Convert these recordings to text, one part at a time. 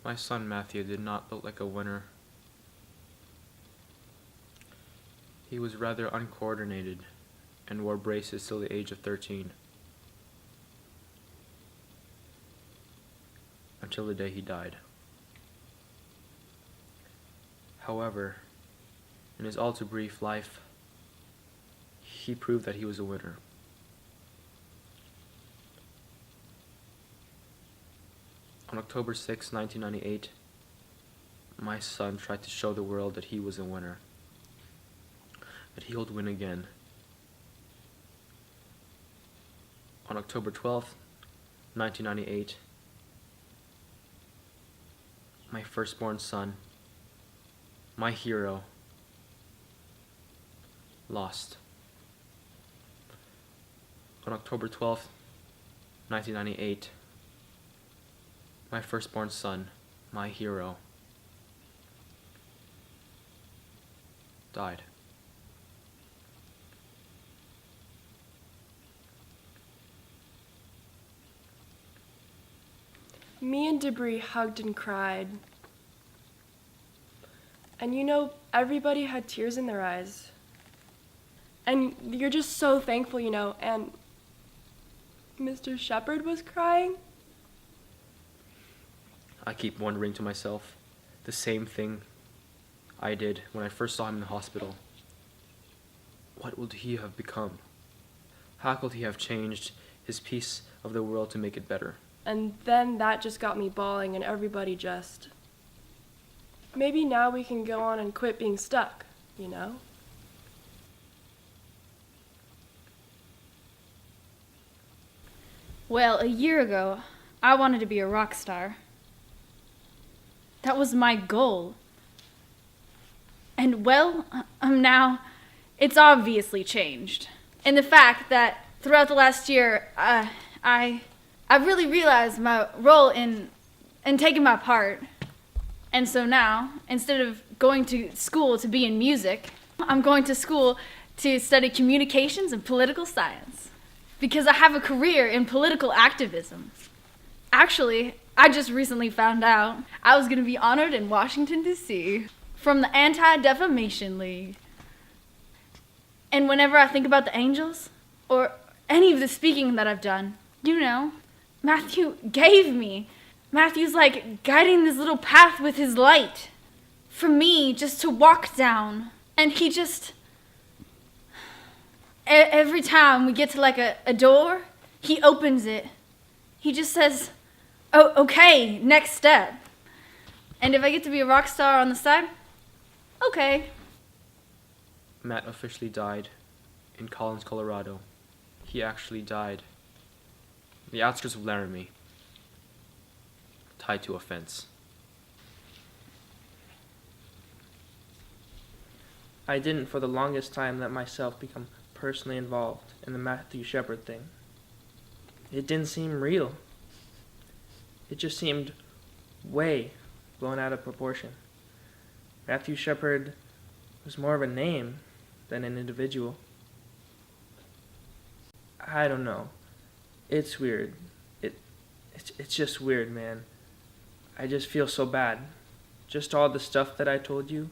My son Matthew did not look like a winner. He was rather uncoordinated and wore braces till the age of 13. Until the day he died. However, in his all too brief life, he proved that he was a winner. On October 6, 1998, my son tried to show the world that he was a winner, that he would win again. On October 12, 1998, my firstborn son, my hero, lost. On October 12, 1998, my firstborn son, my hero, died. Me and Debris hugged and cried. And you know, everybody had tears in their eyes. And you're just so thankful, you know, and Mr. Shepard was crying. I keep wondering to myself the same thing I did when I first saw him in the hospital. What would he have become? How could he have changed his piece of the world to make it better? And then that just got me bawling, and everybody just... Maybe now we can go on and quit being stuck, you know? Well, a year ago, I wanted to be a rock star. That was my goal. And well, now, it's obviously changed. And the fact that throughout the last year, I really realized my role in taking my part. And so now, instead of going to school to be in music, I'm going to school to study communications and political science. Because I have a career in political activism. Actually, I just recently found out I was going to be honored in Washington, D.C. from the Anti-Defamation League. And whenever I think about the Angels, or any of the speaking that I've done, you know, Matthew gave me. Matthew's like guiding this little path with his light for me just to walk down. And he just, every time we get to like a door, he opens it. He just says, oh, okay, next step. And if I get to be a rock star on the side, okay. Matt officially died in Collins, Colorado. He actually died in the outskirts of Laramie, tied to a fence. I didn't for the longest time let myself become personally involved in the Matthew Shepard thing. It didn't seem real. It just seemed way blown out of proportion. Matthew Shepard was more of a name than an individual. I don't know. It's weird. It's just weird, man. I just feel so bad. Just all the stuff that I told you,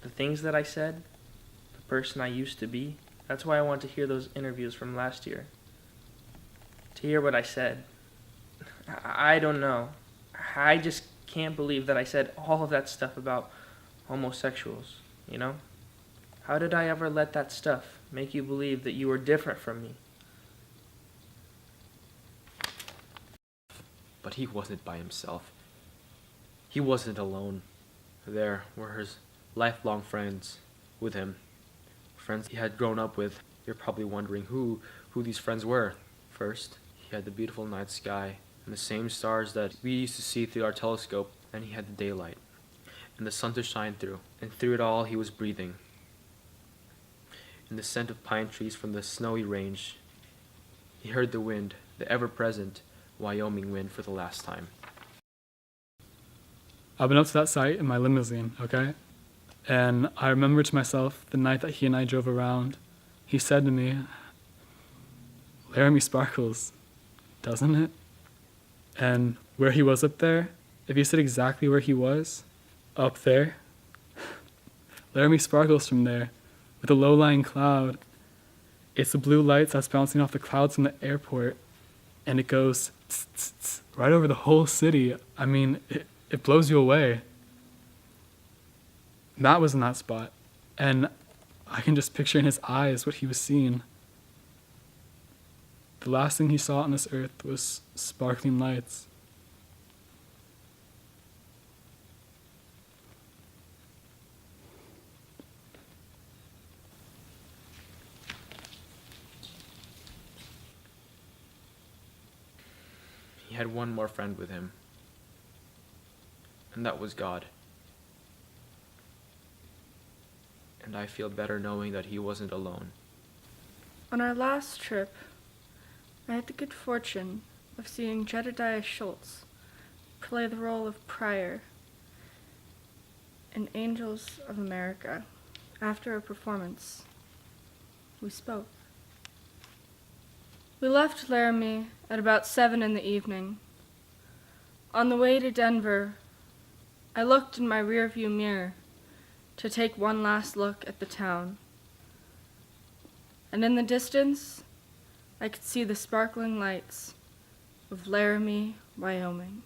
the things that I said, the person I used to be. That's why I want to hear those interviews from last year. To hear what I said. I don't know. I just can't believe that I said all of that stuff about homosexuals, you know? How did I ever let that stuff make you believe that you were different from me? But he wasn't by himself. He wasn't alone. There were his lifelong friends with him. Friends he had grown up with. You're probably wondering who these friends were. First, he had the beautiful night sky and the same stars that we used to see through our telescope. Then he had the daylight and the sun to shine through. And through it all, he was breathing. In the scent of pine trees from the snowy range, he heard the wind, the ever-present Wyoming wind, for the last time. I've been up to that site in my limousine, okay? And I remember to myself the night that he and I drove around, he said to me, "Laramie sparkles, doesn't it?" And where he was up there, if you sit exactly where he was, up there, Laramie sparkles from there, with a low-lying cloud. It's the blue lights that's bouncing off the clouds from the airport, and it goes tss, tss, tss, right over the whole city. I mean, it blows you away. Matt was in that spot, and I can just picture in his eyes what he was seeing. The last thing he saw on this earth was sparkling lights. He had one more friend with him, and that was God. And I feel better knowing that he wasn't alone. On our last trip, I had the good fortune of seeing JEDADIAH SCHULTZ play the role of Prior in Angels of America. After a performance, we spoke. We left Laramie at about 7 in the evening. On the way to Denver, I looked in my rearview mirror to take one last look at the town. And in the distance, I could see the sparkling lights of Laramie, Wyoming.